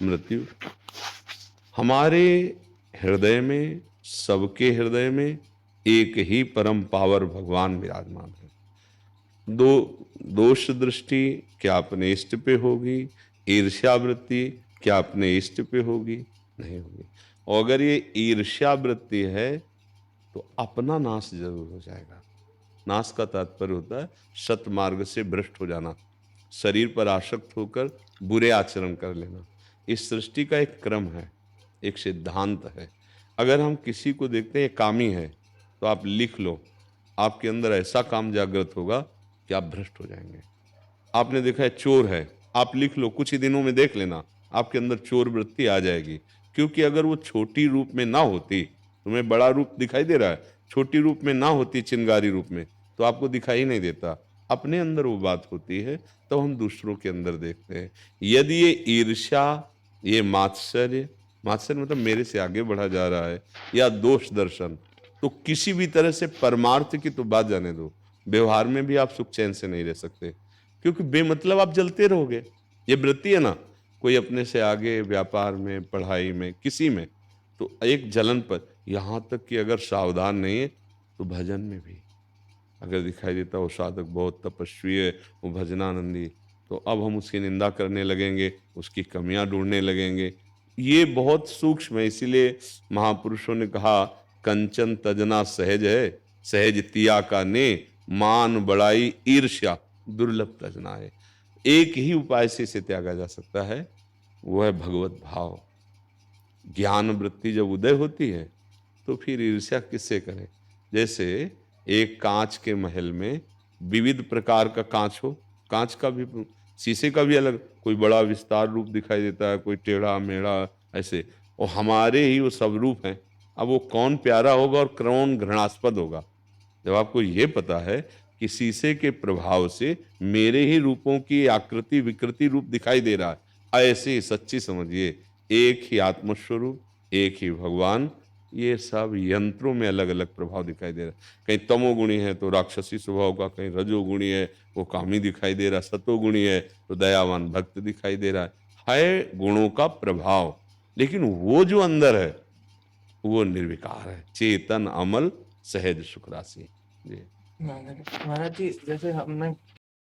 मृत्यु। हमारे हृदय में, सबके हृदय में एक ही परम पावर भगवान विराजमान है। दोष दृष्टि क्या अपने इष्ट पे होगी, ईर्ष्या वृत्ति क्या अपने इष्ट पे होगी? नहीं होगी। और अगर ये ईर्ष्या वृत्ति है तो अपना नाश जरूर हो जाएगा। नाश का तात्पर्य होता है सतमार्ग से भ्रष्ट हो जाना, शरीर पर आसक्त होकर बुरे आचरण कर लेना। इस सृष्टि का एक क्रम है, एक सिद्धांत है। अगर हम किसी को देखते हैं कामी है तो आप लिख लो, आपके अंदर ऐसा काम जागृत होगा कि आप भ्रष्ट हो जाएंगे। आपने देखा है चोर है, आप लिख लो, कुछ ही दिनों में देख लेना आपके अंदर चोर वृत्ति आ जाएगी। क्योंकि अगर वो छोटी रूप में ना होती, तुम्हें बड़ा रूप दिखाई दे रहा है, छोटी रूप में ना होती, चिंगारी रूप में, तो आपको दिखाई नहीं देता। अपने अंदर वो बात होती है तो हम दूसरों के अंदर देखते हैं। यदि ये ईर्ष्या, ये मात्सर्य, मात्सर्य मतलब मेरे से आगे बढ़ा जा रहा है, या दोष दर्शन, तो किसी भी तरह से परमार्थ की तो बात जाने दो, व्यवहार में भी आप सुख चैन से नहीं रह सकते। क्योंकि बेमतलब आप जलते रहोगे। ये वृत्ति है ना, कोई अपने से आगे व्यापार में, पढ़ाई में, किसी में, तो एक जलन पर, यहां तक कि अगर सावधान नहीं है तो भजन में भी अगर दिखाई देता वो साधक बहुत तपस्वी है, वो भजनानंदी, तो अब हम उसकी निंदा करने लगेंगे, उसकी कमियां ढूंढने लगेंगे। ये बहुत सूक्ष्म है। इसीलिए महापुरुषों ने कहा कंचन तजना सहज है, सहज तिया का ने, मान बड़ाई ईर्ष्या दुर्लभ तजना है। एक ही उपाय से इसे त्यागा जा सकता है, वो है भगवत भाव। ज्ञान वृत्ति जब उदय होती है तो फिर ईर्ष्या किससे करें? जैसे एक कांच के महल में विविध प्रकार का कांच हो, कांच का भी, शीशे का भी अलग, कोई बड़ा विस्तार रूप दिखाई देता है, कोई टेढ़ा मेढ़ा ऐसे, और हमारे ही वो सब रूप हैं। अब वो कौन प्यारा होगा और कौन घृणास्पद होगा? जब आपको ये पता है कि शीशे के प्रभाव से मेरे ही रूपों की आकृति विकृति रूप दिखाई दे रहा है, ऐसे ही सच्ची समझिए एक ही आत्मस्वरूप, एक ही भगवान, ये सब यंत्रों में अलग अलग प्रभाव दिखाई दे रहा है। कहीं तमोगुणी है तो राक्षसी स्वभाव का, कहीं रजोगुणी है वो कामी दिखाई दे रहा है, सतोगुणी है तो दयावान भक्त दिखाई दे रहा है गुणों का प्रभाव। लेकिन वो जो अंदर है वो निर्विकार है, चेतन अमल सहज सुख राशि। जी महाराज जी, जैसे हमने